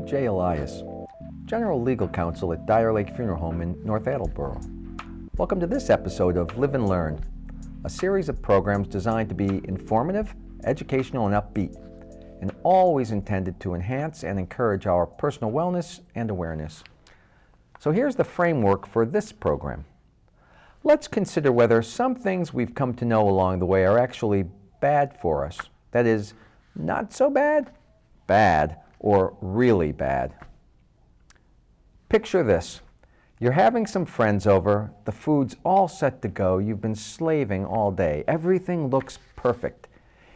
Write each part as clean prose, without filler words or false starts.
I'm Jay Elias, General Legal Counsel at Dyer-Lake Funeral Home in North Attleboro. Welcome to this episode of Live and Learn, a series of programs designed to be informative, educational, and upbeat, and always intended to enhance and encourage our personal wellness and awareness. So here's the framework for this program. Let's consider whether some things we've come to know along the way are actually bad for us. That is, not so bad, bad, or really bad. Picture this. You're having some friends over, the food's all set to go, you've been slaving all day, everything looks perfect.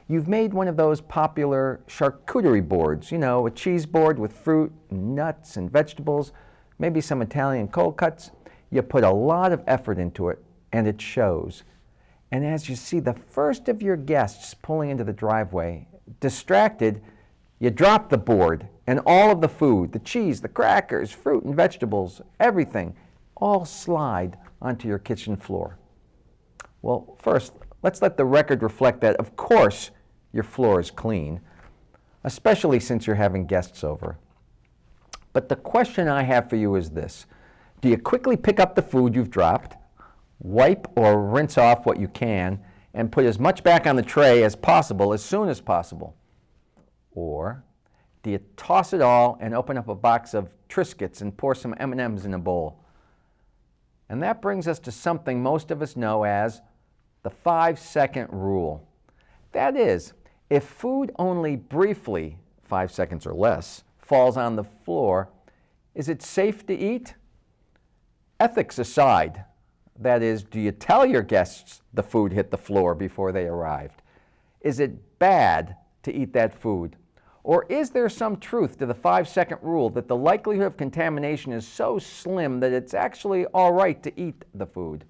You've made one of those popular charcuterie boards, a cheese board with fruit, nuts, and vegetables, maybe some Italian cold cuts. You put a lot of effort into it, and it shows. And as you see the first of your guests pulling into the driveway, distracted, you drop the board and all of the food, the cheese, the crackers, fruit and vegetables, everything, all slide onto your kitchen floor. Well, first, let's let the record reflect that, of course, your floor is clean, especially since you're having guests over. But the question I have for you is this. Do you quickly pick up the food you've dropped, wipe or rinse off what you can, and put as much back on the tray as possible as soon as possible? Or do you toss it all and open up a box of Triscuits and pour some M&Ms in a bowl? And that brings us to something most of us know as the 5-second rule. That is, if food only briefly, 5 seconds or less, falls on the floor, is it safe to eat? Ethics aside, that is, do you tell your guests the food hit the floor before they arrived? Is it bad to eat that food? Or is there some truth to the 5-second rule that the likelihood of contamination is so slim that it's actually all right to eat the food?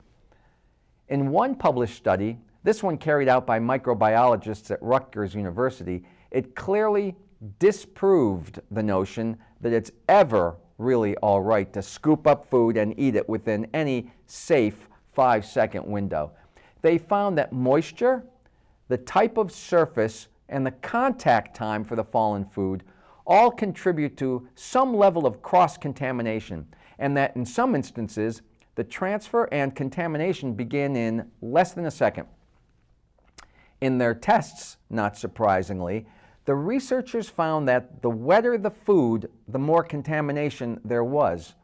In one published study, this one carried out by microbiologists at Rutgers University, it clearly disproved the notion that it's ever really all right to scoop up food and eat it within any safe 5-second window. They found that moisture, the type of surface, and the contact time for the fallen food all contribute to some level of cross-contamination, and that in some instances, the transfer and contamination begin in less than a second. In their tests, not surprisingly, the researchers found that the wetter the food, the more contamination there was.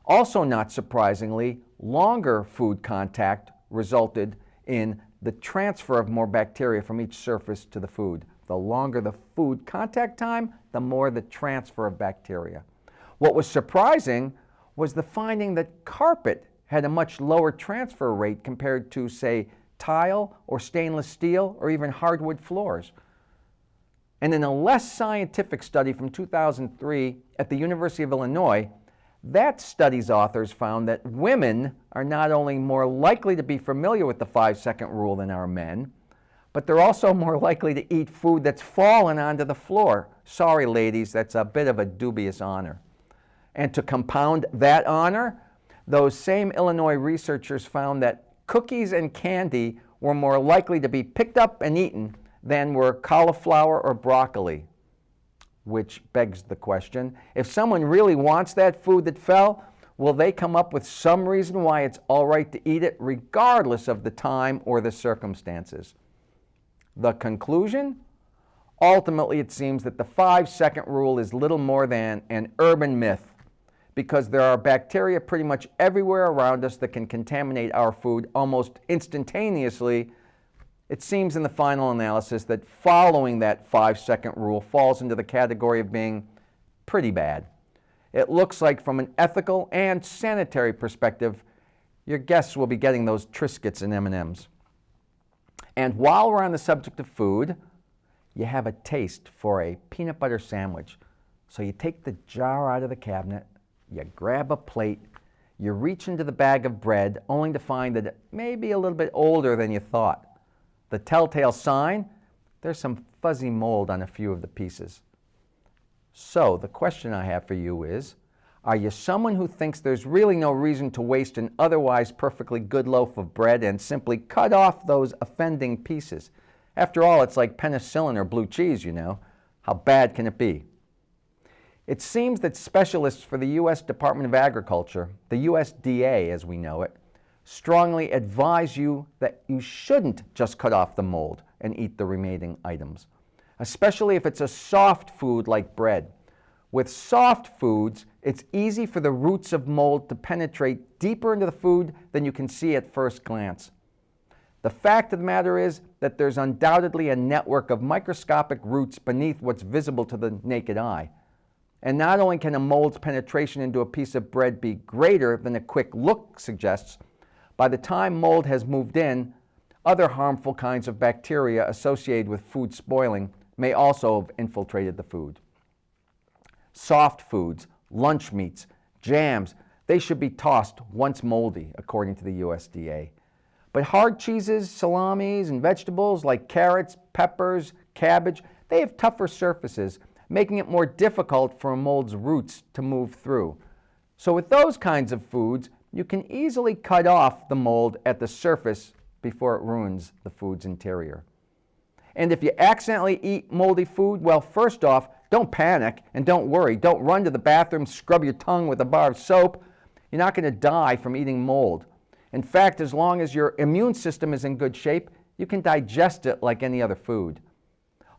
Also not surprisingly, longer food contact resulted in the transfer of more bacteria from each surface to the food. The longer the food contact time, the more the transfer of bacteria. What was surprising was the finding that carpet had a much lower transfer rate compared to, say, tile or stainless steel or even hardwood floors. And in a less scientific study from 2003 at the University of Illinois, that study's authors found that women are not only more likely to be familiar with the 5-second rule than are men, but they're also more likely to eat food that's fallen onto the floor. Sorry, ladies, that's a bit of a dubious honor. And to compound that honor, those same Illinois researchers found that cookies and candy were more likely to be picked up and eaten than were cauliflower or broccoli. Which begs the question, if someone really wants that food that fell, will they come up with some reason why it's all right to eat it regardless of the time or the circumstances? The conclusion? Ultimately, it seems that the 5-second rule is little more than an urban myth, because there are bacteria pretty much everywhere around us that can contaminate our food almost instantaneously. It seems in the final analysis that following that 5-second rule falls into the category of being pretty bad. It looks like from an ethical and sanitary perspective, your guests will be getting those Triscuits and M&Ms. And while we're on the subject of food, you have a taste for a peanut butter sandwich. So you take the jar out of the cabinet, you grab a plate, you reach into the bag of bread only to find that it may be a little bit older than you thought. The telltale sign, there's some fuzzy mold on a few of the pieces. So the question I have for you is, are you someone who thinks there's really no reason to waste an otherwise perfectly good loaf of bread and simply cut off those offending pieces? After all, it's like penicillin or blue cheese, How bad can it be? It seems that specialists for the U.S. Department of Agriculture, the USDA as we know it, strongly advise you that you shouldn't just cut off the mold and eat the remaining items, especially if it's a soft food like bread. With soft foods, it's easy for the roots of mold to penetrate deeper into the food than you can see at first glance. The fact of the matter is that there's undoubtedly a network of microscopic roots beneath what's visible to the naked eye. And not only can a mold's penetration into a piece of bread be greater than a quick look suggests, by the time mold has moved in, other harmful kinds of bacteria associated with food spoiling may also have infiltrated the food. Soft foods, lunch meats, jams, they should be tossed once moldy, according to the USDA. But hard cheeses, salamis, and vegetables like carrots, peppers, cabbage, they have tougher surfaces, making it more difficult for a mold's roots to move through. So with those kinds of foods, you can easily cut off the mold at the surface before it ruins the food's interior. And if you accidentally eat moldy food, well, first off, don't panic and don't worry. Don't run to the bathroom, scrub your tongue with a bar of soap. You're not going to die from eating mold. In fact, as long as your immune system is in good shape, you can digest it like any other food.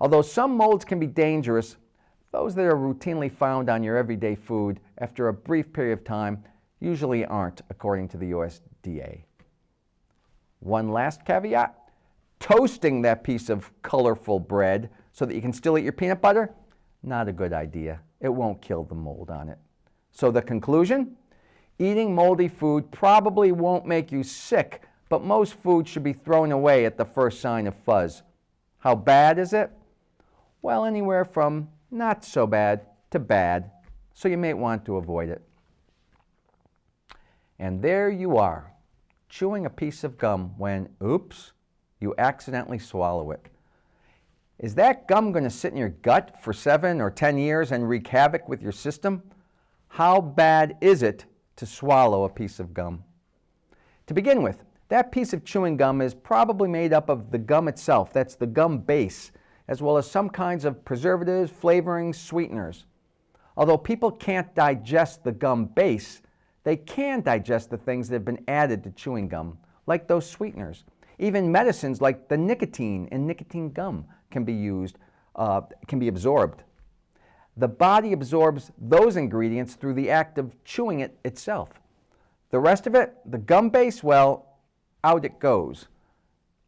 Although some molds can be dangerous, those that are routinely found on your everyday food after a brief period of time usually aren't, according to the USDA. One last caveat, toasting that piece of colorful bread so that you can still eat your peanut butter, not a good idea. It won't kill the mold on it. So the conclusion? Eating moldy food probably won't make you sick, but most food should be thrown away at the first sign of fuzz. How bad is it? Well, anywhere from not so bad to bad, so you may want to avoid it. And there you are, chewing a piece of gum when, oops, you accidentally swallow it. Is that gum going to sit in your gut for 7 or 10 years and wreak havoc with your system? How bad is it to swallow a piece of gum? To begin with, that piece of chewing gum is probably made up of the gum itself, that's the gum base, as well as some kinds of preservatives, flavorings, sweeteners. Although people can't digest the gum base, they can digest the things that have been added to chewing gum, like those sweeteners. Even medicines like the nicotine in nicotine gum can be absorbed. The body absorbs those ingredients through the act of chewing it itself. The rest of it, the gum base, well, out it goes.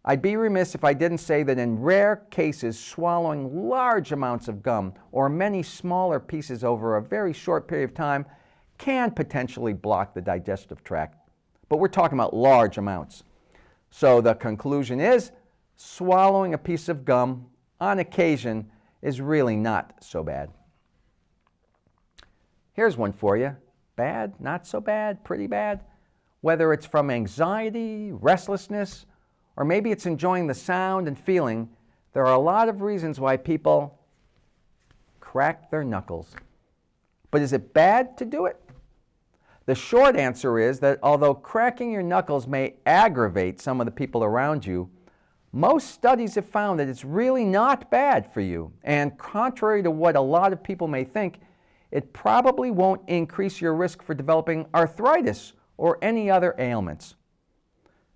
I'd be remiss if I didn't say that in rare cases, swallowing large amounts of gum or many smaller pieces over a very short period of time can potentially block the digestive tract. But we're talking about large amounts. So the conclusion is, swallowing a piece of gum on occasion is really not so bad. Here's one for you. Bad, not so bad, pretty bad. Whether it's from anxiety, restlessness, or maybe it's enjoying the sound and feeling, there are a lot of reasons why people crack their knuckles. But is it bad to do it? The short answer is that although cracking your knuckles may aggravate some of the people around you, most studies have found that it's really not bad for you. And contrary to what a lot of people may think, it probably won't increase your risk for developing arthritis or any other ailments.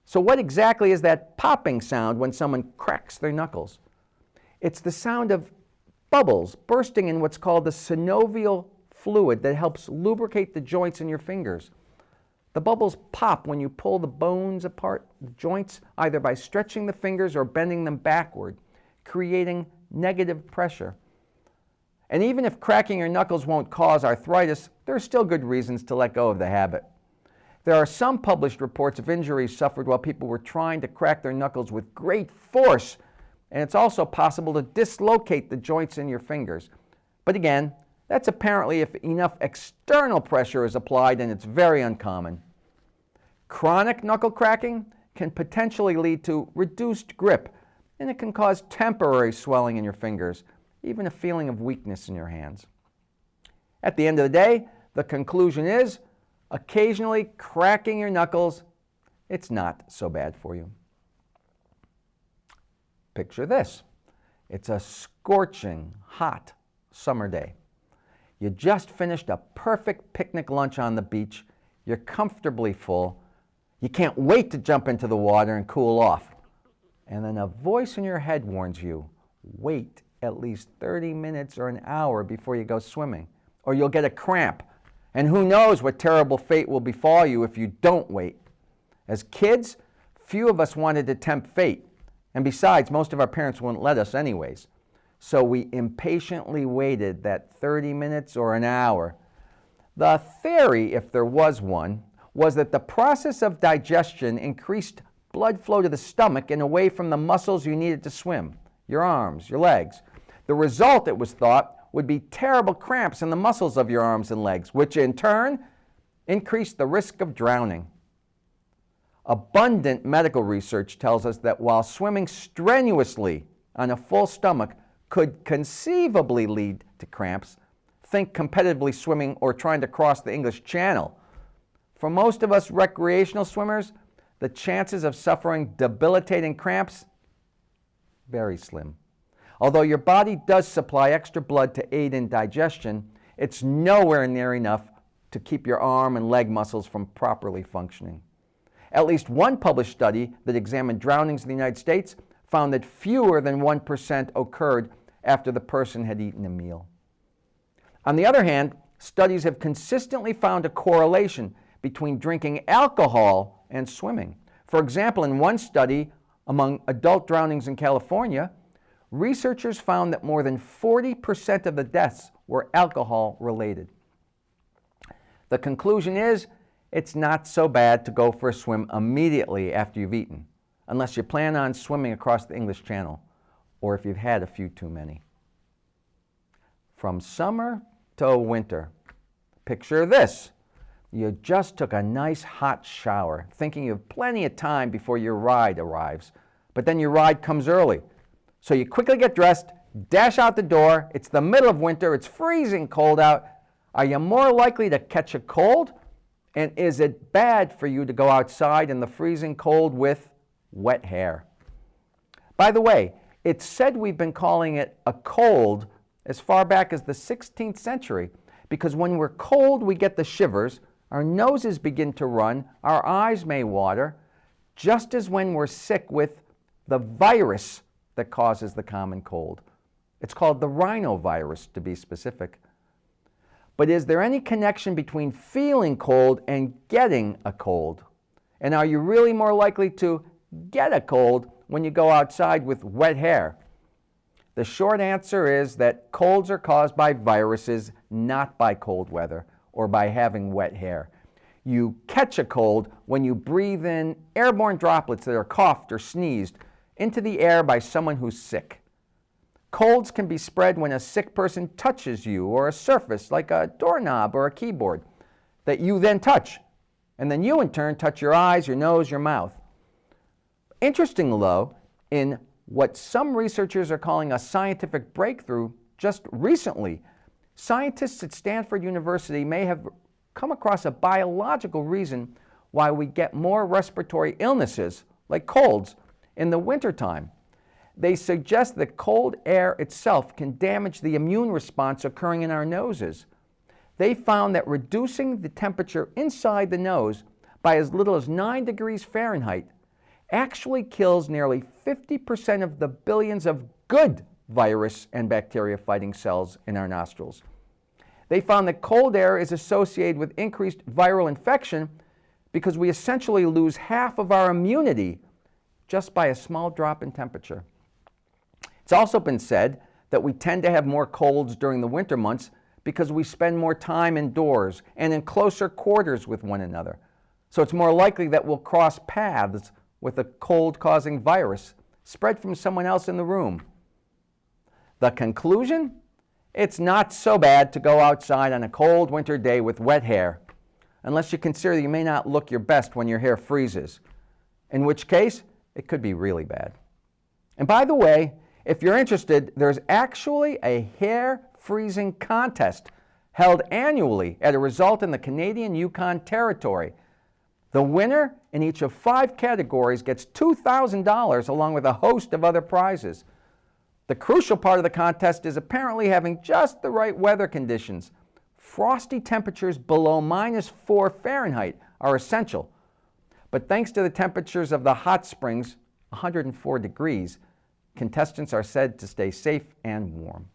So what exactly is that popping sound when someone cracks their knuckles? It's the sound of bubbles bursting in what's called the synovial fluid that helps lubricate the joints in your fingers. The bubbles pop when you pull the bones apart, the joints, either by stretching the fingers or bending them backward, creating negative pressure. And even if cracking your knuckles won't cause arthritis, there are still good reasons to let go of the habit. There are some published reports of injuries suffered while people were trying to crack their knuckles with great force, and it's also possible to dislocate the joints in your fingers. But again, that's apparently if enough external pressure is applied, and it's very uncommon. Chronic knuckle cracking can potentially lead to reduced grip, and it can cause temporary swelling in your fingers, even a feeling of weakness in your hands. At the end of the day, the conclusion is, occasionally cracking your knuckles, it's not so bad for you. Picture this. It's a scorching, hot summer day. You just finished a perfect picnic lunch on the beach. You're comfortably full. You can't wait to jump into the water and cool off. And then a voice in your head warns you, wait at least 30 minutes or an hour before you go swimming, or you'll get a cramp. And who knows what terrible fate will befall you if you don't wait. As kids, few of us wanted to tempt fate. And besides, most of our parents wouldn't let us anyways. So we impatiently waited that 30 minutes or an hour. The theory, if there was one, was that the process of digestion increased blood flow to the stomach and away from the muscles you needed to swim, your arms, your legs. The result, it was thought, would be terrible cramps in the muscles of your arms and legs, which in turn increased the risk of drowning. Abundant medical research tells us that while swimming strenuously on a full stomach could conceivably lead to cramps, think competitively swimming or trying to cross the English Channel. For most of us recreational swimmers, the chances of suffering debilitating cramps, very slim. Although your body does supply extra blood to aid in digestion, it's nowhere near enough to keep your arm and leg muscles from properly functioning. At least one published study that examined drownings in the United States found that fewer than 1% occurred after the person had eaten a meal. On the other hand, studies have consistently found a correlation between drinking alcohol and swimming. For example, in one study among adult drownings in California, researchers found that more than 40% of the deaths were alcohol related. The conclusion is, it's not so bad to go for a swim immediately after you've eaten, unless you plan on swimming across the English Channel, or if you've had a few too many. From summer to winter, picture this. You just took a nice hot shower, thinking you have plenty of time before your ride arrives, but then your ride comes early. So you quickly get dressed, dash out the door. It's the middle of winter, it's freezing cold out. Are you more likely to catch a cold? And is it bad for you to go outside in the freezing cold with wet hair? By the way, it's said we've been calling it a cold as far back as the 16th century, because when we're cold, we get the shivers, our noses begin to run, our eyes may water, just as when we're sick with the virus that causes the common cold. It's called the rhinovirus, to be specific. But is there any connection between feeling cold and getting a cold? And are you really more likely to get a cold when you go outside with wet hair? The short answer is that colds are caused by viruses, not by cold weather or by having wet hair. You catch a cold when you breathe in airborne droplets that are coughed or sneezed into the air by someone who's sick. Colds can be spread when a sick person touches you or a surface like a doorknob or a keyboard that you then touch, and then you in turn touch your eyes, your nose, your mouth. Interestingly though, in what some researchers are calling a scientific breakthrough just recently, scientists at Stanford University may have come across a biological reason why we get more respiratory illnesses, like colds, in the wintertime. They suggest that cold air itself can damage the immune response occurring in our noses. They found that reducing the temperature inside the nose by as little as 9 degrees Fahrenheit actually kills nearly 50% of the billions of good virus and bacteria fighting cells in our nostrils. They found that cold air is associated with increased viral infection because we essentially lose half of our immunity just by a small drop in temperature. It's also been said that we tend to have more colds during the winter months because we spend more time indoors and in closer quarters with one another. So it's more likely that we'll cross paths with a cold-causing virus spread from someone else in the room. The conclusion? It's not so bad to go outside on a cold winter day with wet hair, unless you consider you may not look your best when your hair freezes, in which case it could be really bad. And by the way, if you're interested, there's actually a hair freezing contest held annually at a result in the Canadian Yukon Territory. The winner in each of 5 categories gets $2,000 along with a host of other prizes. The crucial part of the contest is apparently having just the right weather conditions, frosty temperatures below -4 Fahrenheit are essential. But thanks to the temperatures of the hot springs, 104 degrees, contestants are said to stay safe and warm.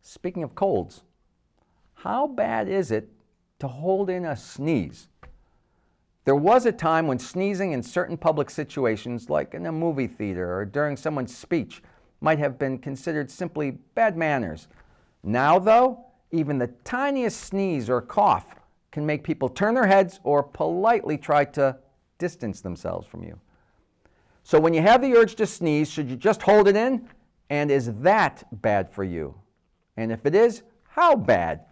Speaking of colds, how bad is it to hold in a sneeze? There was a time when sneezing in certain public situations, like in a movie theater or during someone's speech, might have been considered simply bad manners. Now, though, even the tiniest sneeze or cough can make people turn their heads or politely try to distance themselves from you. So when you have the urge to sneeze, should you just hold it in? And is that bad for you? And if it is, how bad?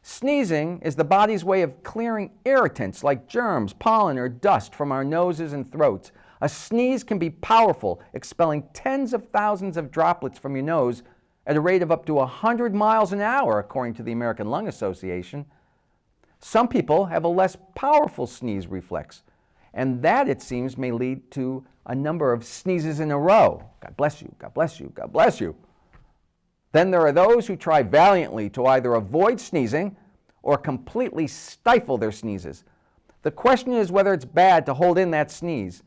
Sneezing is the body's way of clearing irritants like germs, pollen, or dust from our noses and throats. A sneeze can be powerful, expelling tens of thousands of droplets from your nose at a rate of up to 100 miles an hour, according to the American Lung Association. Some people have a less powerful sneeze reflex, and that, it seems, may lead to a number of sneezes in a row. God bless you, God bless you, God bless you. Then there are those who try valiantly to either avoid sneezing or completely stifle their sneezes. The question is whether it's bad to hold in that sneeze.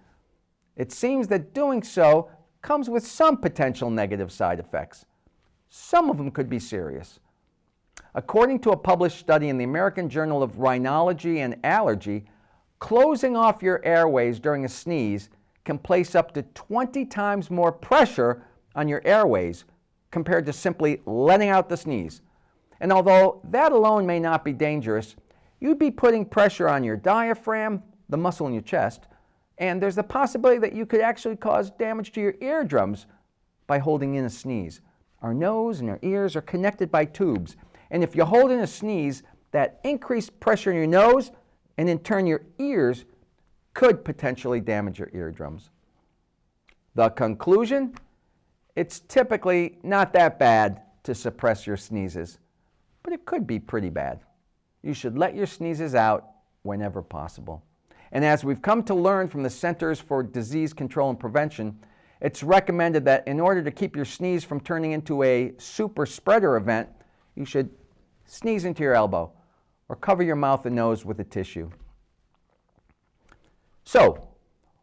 It seems that doing so comes with some potential negative side effects. Some of them could be serious. According to a published study in the American Journal of Rhinology and Allergy, closing off your airways during a sneeze can place up to 20 times more pressure on your airways compared to simply letting out the sneeze. And although that alone may not be dangerous, you'd be putting pressure on your diaphragm, the muscle in your chest, and there's the possibility that you could actually cause damage to your eardrums by holding in a sneeze. Our nose and our ears are connected by tubes, and if you hold in a sneeze, that increased pressure in your nose and in turn your ears could potentially damage your eardrums. The conclusion? It's typically not that bad to suppress your sneezes, but it could be pretty bad. You should let your sneezes out whenever possible. And as we've come to learn from the Centers for Disease Control and Prevention, it's recommended that in order to keep your sneeze from turning into a super spreader event, you should sneeze into your elbow or cover your mouth and nose with a tissue. So,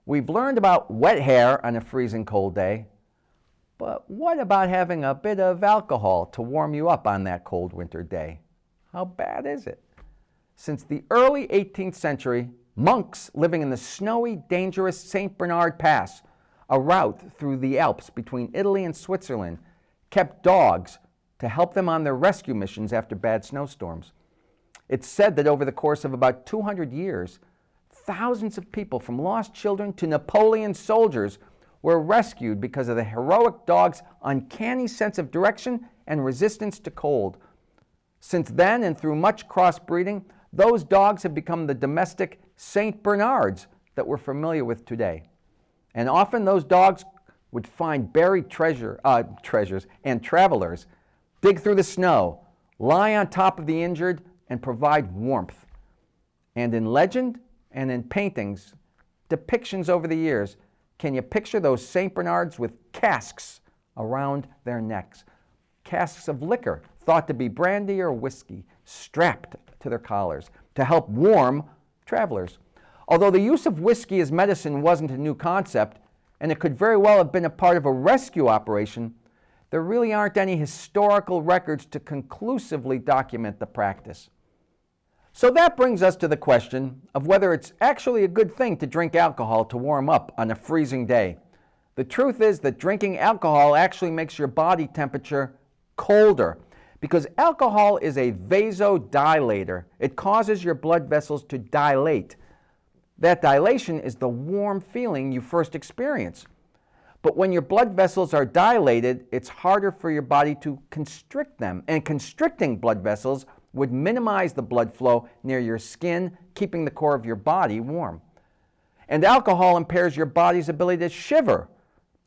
we've learned about wet hair on a freezing cold day, but what about having a bit of alcohol to warm you up on that cold winter day? How bad is it? Since the early 18th century, monks living in the snowy, dangerous St. Bernard Pass, a route through the Alps between Italy and Switzerland, kept dogs to help them on their rescue missions after bad snowstorms. It's said that over the course of about 200 years, thousands of people, from lost children to Napoleon soldiers, were rescued because of the heroic dog's uncanny sense of direction and resistance to cold. Since then, and through much crossbreeding, those dogs have become the domestic St. Bernards that we're familiar with today. And often those dogs would find buried treasures and travelers, dig through the snow, lie on top of the injured, and provide warmth. And in legend and in paintings, depictions over the years, can you picture those St. Bernards with casks around their necks? Casks of liquor, thought to be brandy or whiskey, strapped to their collars to help warm travelers. Although the use of whiskey as medicine wasn't a new concept, and it could very well have been a part of a rescue operation, there really aren't any historical records to conclusively document the practice. So that brings us to the question of whether it's actually a good thing to drink alcohol to warm up on a freezing day. The truth is that drinking alcohol actually makes your body temperature colder, because alcohol is a vasodilator. It causes your blood vessels to dilate. That dilation is the warm feeling you first experience. But when your blood vessels are dilated, it's harder for your body to constrict them, and constricting blood vessels would minimize the blood flow near your skin, keeping the core of your body warm. And alcohol impairs your body's ability to shiver,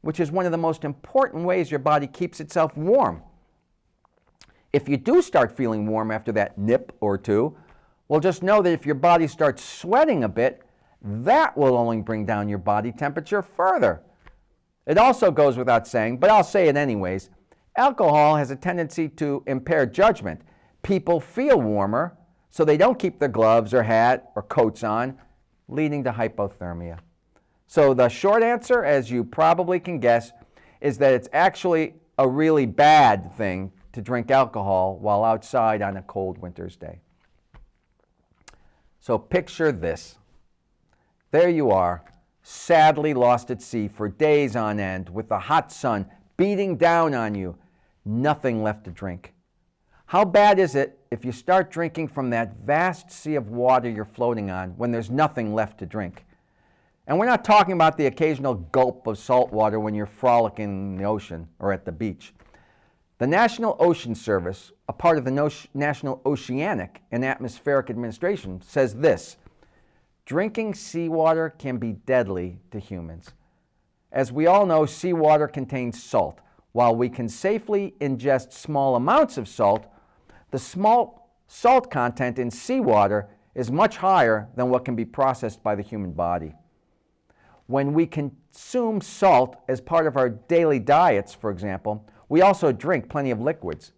which is one of the most important ways your body keeps itself warm. If you do start feeling warm after that nip or two, well, just know that if your body starts sweating a bit, that will only bring down your body temperature further. It also goes without saying, but I'll say it anyways, Alcohol has a tendency to impair judgment. People feel warmer, so they don't keep their gloves or hat or coats on, leading to hypothermia. So the short answer, as you probably can guess, is that it's actually a really bad thing to drink alcohol while outside on a cold winter's day. So picture this. There you are, sadly lost at sea for days on end with the hot sun beating down on you, nothing left to drink. How bad is it if you start drinking from that vast sea of water you're floating on when there's nothing left to drink? And we're not talking about the occasional gulp of salt water when you're frolicking in the ocean or at the beach. The National Ocean Service, a part of the National Oceanic and Atmospheric Administration, says this: drinking seawater can be deadly to humans. As we all know, seawater contains salt. While we can safely ingest small amounts of salt, the small salt content in seawater is much higher than what can be processed by the human body. When we consume salt as part of our daily diets, for example, we also drink plenty of liquids,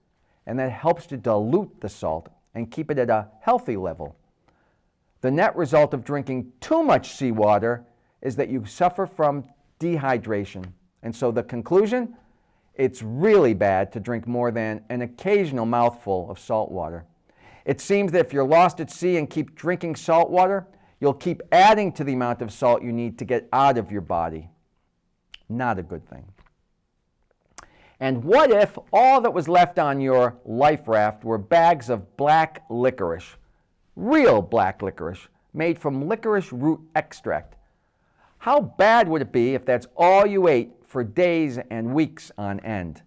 and that helps to dilute the salt and keep it at a healthy level. The net result of drinking too much seawater is that you suffer from dehydration. And so the conclusion, it's really bad to drink more than an occasional mouthful of salt water. It seems that if you're lost at sea and keep drinking salt water, you'll keep adding to the amount of salt you need to get out of your body. Not a good thing. And what if all that was left on your life raft were bags of black licorice, real black licorice, made from licorice root extract? How bad would it be if that's all you ate for days and weeks on end?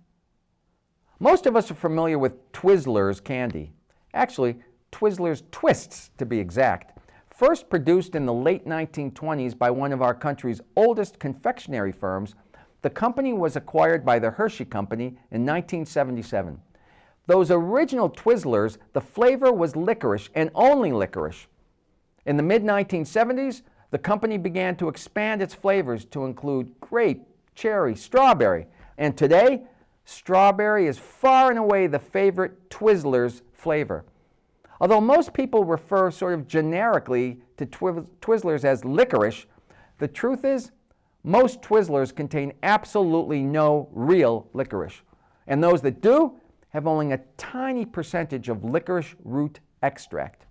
Most of us are familiar with Twizzlers candy. Actually, Twizzlers Twists, to be exact. First produced in the late 1920s by one of our country's oldest confectionery firms, the company was acquired by the Hershey Company in 1977. Those original Twizzlers, the flavor was licorice and only licorice. In the mid-1970s, the company began to expand its flavors to include grape, cherry, strawberry, and today, strawberry is far and away the favorite Twizzlers flavor. Although most people refer sort of generically to Twizzlers as licorice, the truth is most Twizzlers contain absolutely no real licorice. And those that do have only a tiny percentage of licorice root extract.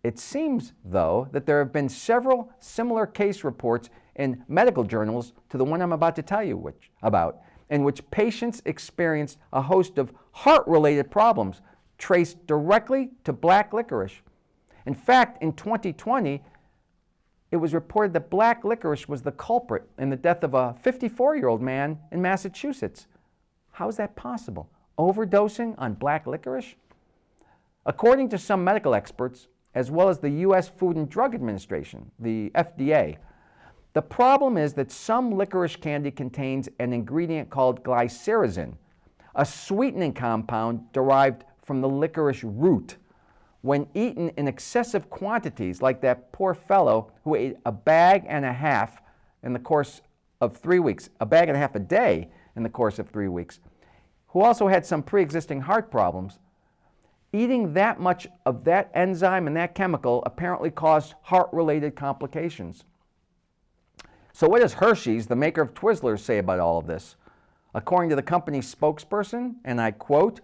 It seems, though, that there have been several similar case reports in medical journals to the one I'm about to tell you about, in which patients experienced a host of heart-related problems traced directly to black licorice. In fact, in 2020, it was reported that black licorice was the culprit in the death of a 54-year-old man in Massachusetts. How is that possible? Overdosing on black licorice? According to some medical experts, as well as the U.S. Food and Drug Administration, the FDA, the problem is that some licorice candy contains an ingredient called glycyrrhizin, a sweetening compound derived from the licorice root. When eaten in excessive quantities, like that poor fellow who ate a bag and a half in the course of 3 weeks, a bag and a half a day in the course of 3 weeks, who also had some pre-existing heart problems, eating that much of that enzyme and that chemical apparently caused heart-related complications. So what does Hershey's, the maker of Twizzlers, say about all of this? According to the company's spokesperson, and I quote,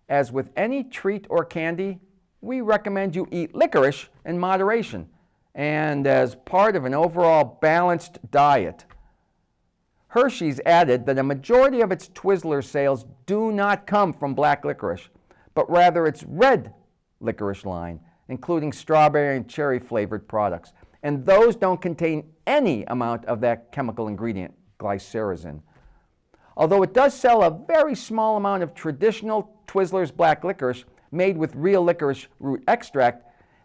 "As with any treat or candy, we recommend you eat licorice in moderation and as part of an overall balanced diet." Hershey's added that a majority of its Twizzler sales do not come from black licorice, but rather its red licorice line, including strawberry and cherry flavored products. And those don't contain any amount of that chemical ingredient, glycyrrhizin. Although it does sell a very small amount of traditional Twizzlers black licorice made with real licorice root extract,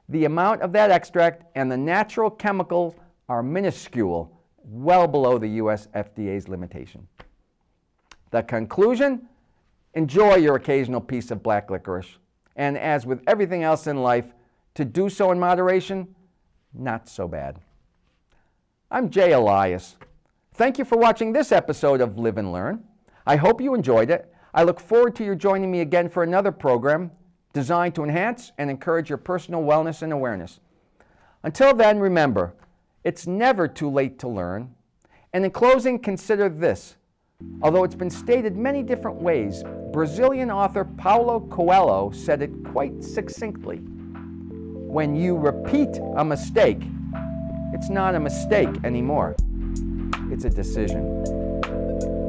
the amount of that extract and the natural chemicals are minuscule, well below the US FDA's limitation. The conclusion? Enjoy your occasional piece of black licorice. And as with everything else in life, to do so in moderation, not so bad. I'm Jay Elias. Thank you for watching this episode of Live and Learn. I hope you enjoyed it. I look forward to you joining me again for another program designed to enhance and encourage your personal wellness and awareness. Until then, remember, it's never too late to learn. And in closing, consider this. Although it's been stated many different ways, Brazilian author Paulo Coelho said it quite succinctly. When you repeat a mistake, it's not a mistake anymore. It's a decision.